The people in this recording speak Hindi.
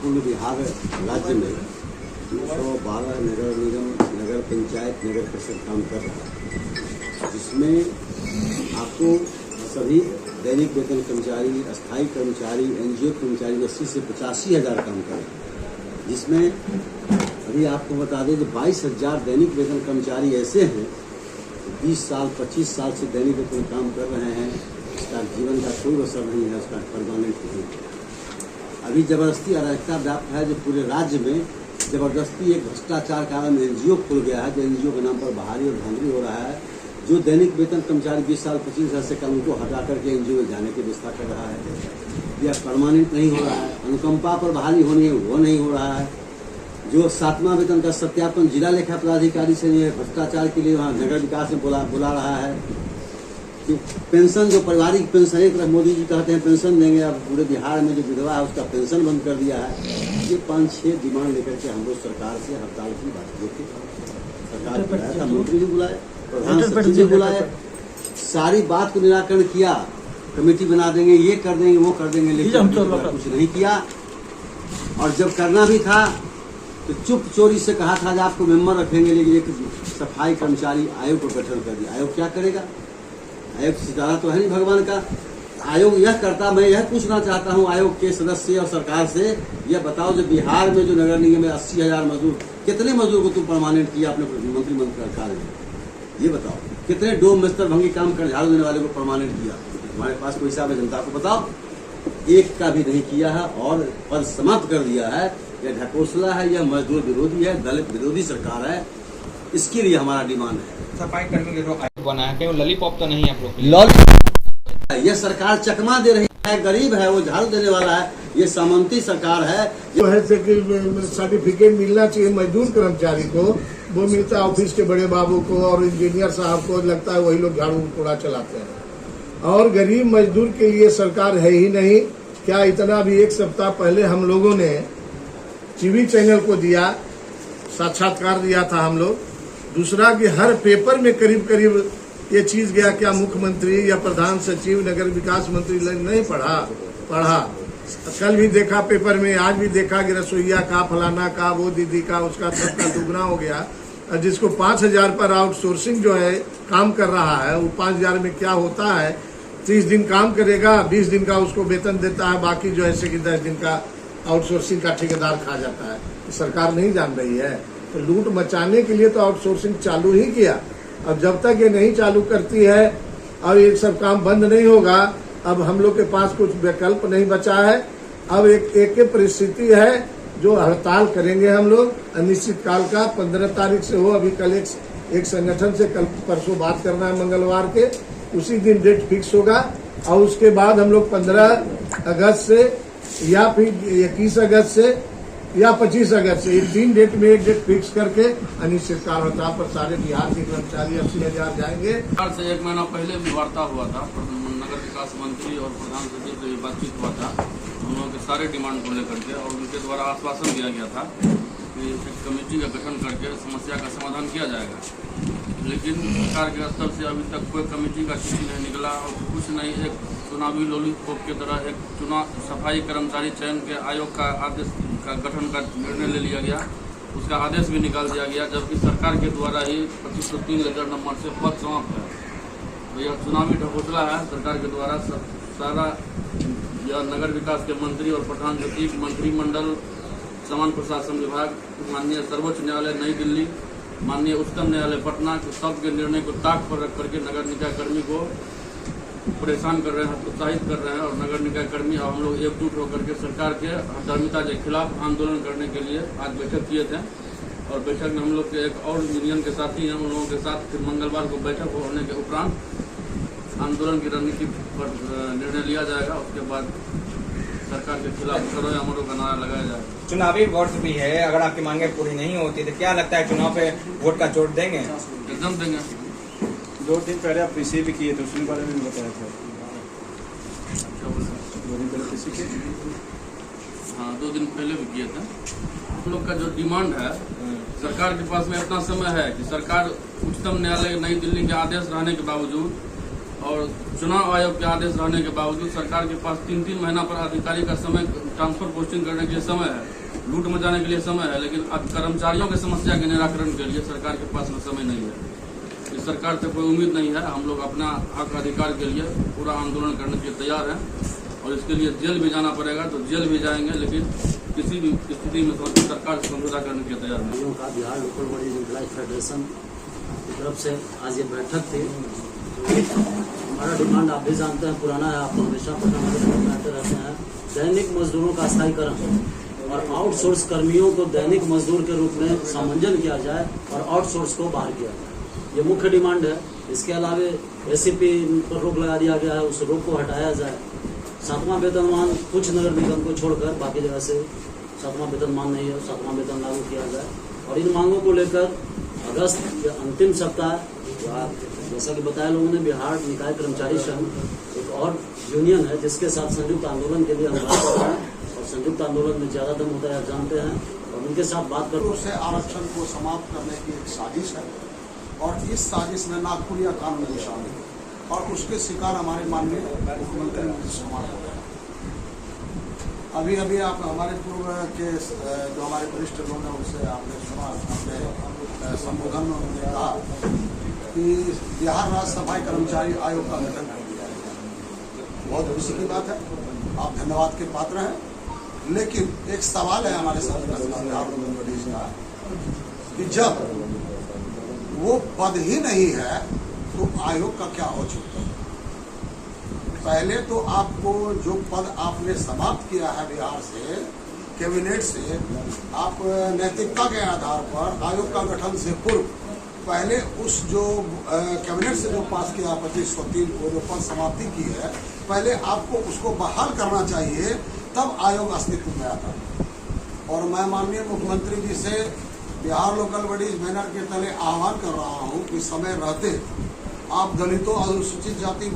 पूर्ण बिहार राज्य में 212 नगर निगम, नगर पंचायत, नगर परिषद काम कर रहा है, जिसमें आपको सभी दैनिक वेतन कर्मचारी, अस्थायी कर्मचारी, एनजीओ कर्मचारी 80 से 85 हज़ार काम कर रहे हैं। जिसमें अभी आपको बता दें कि 22,000 दैनिक वेतन कर्मचारी ऐसे हैं 20 साल 25 साल से दैनिक वेतन काम कर रहे हैं, इसका जीवन का कोई असर नहीं है, उसका परमानेंट नहीं है। अभी जबरदस्ती अराजकता व्याप्त है जो पूरे राज्य में जबरदस्ती एक भ्रष्टाचार कारण एनजीओ खुल गया है, जो एनजीओ के नाम पर बहाली और धांधली हो रहा है। जो दैनिक वेतन कर्मचारी 20 साल 25 साल से कम, उनको हटा करके एनजीओ में जाने की व्यवस्था कर रहा है। यह परमानेंट नहीं हो रहा है। अनुकंपा पर बहाली होनी है वो नहीं हो रहा है। जो 7वां वेतन का सत्यापन जिला लेखा पदाधिकारी से भ्रष्टाचार के लिए वहाँ नगर विकास में बुला रहा है कि पेंशन, जो पारिवारिक पेंशन, एक तरफ मोदी जी कहते हैं पेंशन देंगे, अब पूरे बिहार में जो विधवा है उसका पेंशन बंद कर दिया है। ये 5-6 डिमांड लेकर के हम लोग सरकार से हड़ताल की बात की थी। सरकार बुलाया था, मंत्री जी बुलाए, प्रधान सचिव जी बुलाए, सारी बात को निराकरण किया, कमेटी बना देंगे, ये कर देंगे, वो कर देंगे, लेकिन कुछ नहीं किया। और जब करना भी था तो चुप चोरी से कहा था कि आपको मेंबर रखेंगे, लेकिन एक सफाई कर्मचारी आयोग को गठन कर दिया। आयोग क्या करेगा? आयोग सितारा तो है नहीं भगवान का। आयोग यह करता, मैं यह पूछना चाहता हूं आयोग के सदस्य और सरकार से, यह बताओ जो बिहार में जो नगर निगम में 80,000 मजदूर, कितने मजदूर को तुम परमानेंट किया अपने मंत्रिमंडल में? ये बताओ, कितने डोम बिस्तर भंगी काम कर झाड़ू देने वाले को परमानेंट किया? हमारे पास कोई हिसाब है? जनता को बताओ। एक का भी नहीं किया है और पद समाप्त कर दिया है। यह ढकोसला है, यह मजदूर विरोधी है, दलित विरोधी सरकार है। इसके लिए हमारा डिमांड है। सफाई कर्मी के जो आयोग बना है, वो लॉलीपॉप तो नहीं है आप लोग? लॉलीपॉप, यह सरकार चकमा दे रही है। गरीब है, वो झाड़ू देने वाला है। ये सामंती सरकार है। जो है सर्टिफिकेट मिलना चाहिए मजदूर कर्मचारी को, वो मिलता है ऑफिस के बड़े बाबू को और इंजीनियर साहब को। लगता है वही लोग झाड़ू कूड़ा चलाते हैं और गरीब मजदूर के लिए सरकार है ही नहीं। क्या इतना भी एक सप्ताह पहले हम लोगों ने टीवी चैनल को दिया, साक्षात्कार दिया था हम लोग। दूसरा कि हर पेपर में करीब करीब ये चीज गया, क्या मुख्यमंत्री या प्रधान सचिव, नगर विकास मंत्री नहीं पढ़ा। कल भी देखा पेपर में, आज भी देखा कि रसोईया का, फलाना का, वो दीदी का, उसका सबका दुगना हो गया। और जिसको 5,000 पर आउटसोर्सिंग जो है काम कर रहा है, वो 5,000 में क्या होता है? 30 दिन काम करेगा, 20 दिन का उसको वेतन देता है, बाकी जो है कि 10 दिन का आउटसोर्सिंग का ठेकेदार खा जाता है। सरकार नहीं जान रही है, तो लूट मचाने के लिए तो आउटसोर्सिंग चालू ही किया। अब जब तक ये नहीं चालू करती है और ये सब काम बंद नहीं होगा, अब हम लोग के पास कुछ विकल्प नहीं बचा है। अब एक परिस्थिति है जो हड़ताल करेंगे हम लोग अनिश्चित काल का। 15 तारीख से हो, अभी कल एक संगठन से कल परसों बात करना है मंगलवार के, उसी दिन डेट फिक्स होगा। और उसके बाद हम लोग 15 अगस्त से या फिर 21 अगस्त से या 25 अगस्त से, ये 3 डेट में एक डेट फिक्स करके अनिश्चितकाल हड़ताल पर सारे बिहार के कर्मचारी 80,000 जाएंगे। से 1 महीना पहले भी वार्ता हुआ था, नगर विकास मंत्री और प्रधान सचिव से बातचीत हुआ था हम लोगों के सारे डिमांड को लेकर के, और उनके द्वारा आश्वासन दिया गया था कि एक कमेटी का गठन करके समस्या का समाधान किया जाएगा। लेकिन सरकार के स्तर से अभी तक कोई कमेटी का चिट्ठी नहीं निकला और कुछ नहीं। एक चुनावी लॉलीपॉप की तरह एक सफाई कर्मचारी चयन के आयोग का आदेश का गठन का निर्णय ले लिया गया, उसका आदेश भी निकाल दिया गया, जबकि सरकार के द्वारा ही 2503 लेटर नंबर से पद समाप्त है। तो यह चुनावी ढकोसला है सरकार के द्वारा। सारा यह नगर विकास के मंत्री और प्रधान सचिव, मंत्रिमंडल, सामान्य प्रशासन विभाग, माननीय सर्वोच्च न्यायालय नई दिल्ली, माननीय उच्चतम न्यायालय पटना के सबके निर्णय को ताक पर रख करके नगर निकाय कर्मी को परेशान कर रहे हैं, प्रोत्साहित कर रहे हैं। और नगर निकाय कर्मी अब हम लोग एकजुट होकर के सरकार के अधर्मिता के खिलाफ आंदोलन करने के लिए आज बैठक किए थे। और बैठक में हम लोग के एक और यूनियन के साथी हैं, उन लोगों के साथ फिर मंगलवार को बैठक होने के उपरांत आंदोलन की रणनीति पर निर्णय लिया जाएगा। उसके बाद सरकार के खिलाफ करो या मरो का नारा लगाया जाएगा। चुनावी वर्ष भी है, अगर आपकी मांगे पूरी नहीं होती तो क्या लगता है चुनाव पे वोट का चोट देंगे? एकदम देंगे। 2 दिन पहले आप रिसीव भी किए थे, उसके बारे में बताया था। 2 दिन पहले किसी के? हाँ, 2 दिन पहले भी किए थे। हम लोग का जो डिमांड है, सरकार के पास में इतना समय है कि सरकार उच्चतम न्यायालय नई दिल्ली के आदेश रहने के बावजूद और चुनाव आयोग के आदेश रहने के बावजूद सरकार के पास 3-3 महीना पर अधिकारी का समय, ट्रांसफर पोस्टिंग करने के लिए समय है, लूट मचाने के लिए समय है, लेकिन अब कर्मचारियों की समस्या के निराकरण के लिए सरकार के पास में समय नहीं है। इस सरकार से कोई उम्मीद नहीं है। हम लोग अपना हक अधिकार के लिए पूरा आंदोलन करने के लिए तैयार हैं और इसके लिए जेल भी जाना पड़ेगा तो जेल भी जाएंगे, लेकिन किसी भी स्थिति में सरकार से समझौता करने के लिए तैयार नहीं। का Bihar local bodies employ federation की तरफ से आज ये बैठक थी। हमारा डिमांड आप भी जानते हैं, पुराना है, आप हमेशा प्रधानमंत्री आते रहते हैं। दैनिक मजदूरों का स्थायीकरण और आउटसोर्स कर्मियों को दैनिक मजदूर के रूप में सामंजन किया जाए और आउटसोर्स को बाहर किया जाए, ये मुख्य डिमांड है। इसके अलावा एसीपी पर रोक लगा दिया गया है, उस रोक को हटाया जाए। 7वां वेतनमान कुछ नगर निगम को छोड़कर बाकी जगह से 7वां वेतनमान नहीं है, 7वां वेतन लागू किया जाए। और इन मांगों को लेकर अगस्त के अंतिम सप्ताह, जैसा कि बताया लोगों ने, बिहार निकाय कर्मचारी संघ एक और यूनियन है जिसके साथ संयुक्त आंदोलन के लिए हम बात कर रहे हैं और संयुक्त आंदोलन में ज्यादा दम होता है, आप जानते हैं, और उनके साथ बात कर से आरक्षण को समाप्त करने की एक साजिश है और इस साजिश में नागपुरिया कानून भी शामिल है और उसके शिकार हमारे माननीय मुख्यमंत्री नीतीश कुमार हो गए। अभी अभी आप हमारे पूर्व के जो हमारे वरिष्ठ लोग हैं उनसे आपने सुना, अपने संबोधन में उन्होंने कहा कि बिहार राज्य सफाई कर्मचारी आयोग का गठन कर दिया है। बहुत खुशी की बात है, आप धन्यवाद के पात्र हैं। लेकिन एक सवाल है हमारे साथ बिहार लोकल बॉडीज का कि जब वो पद ही नहीं है तो आयोग का क्या हो चुका है? पहले तो आपको जो पद आपने समाप्त किया है बिहार से, कैबिनेट से, आप नैतिकता के आधार पर आयोग का गठन से पूर्व पहले उस जो कैबिनेट से जो पास किया 2503 को जो पद समाप्ति की है, पहले आपको उसको बहाल करना चाहिए, तब आयोग अस्तित्व में आता। और मैं माननीय मुख्यमंत्री जी से बिहार लोकल बॉडीज बैनर के तले आह्वान कर रहा हूं कि समय रहते आप दलितों, अनुसूचित जाति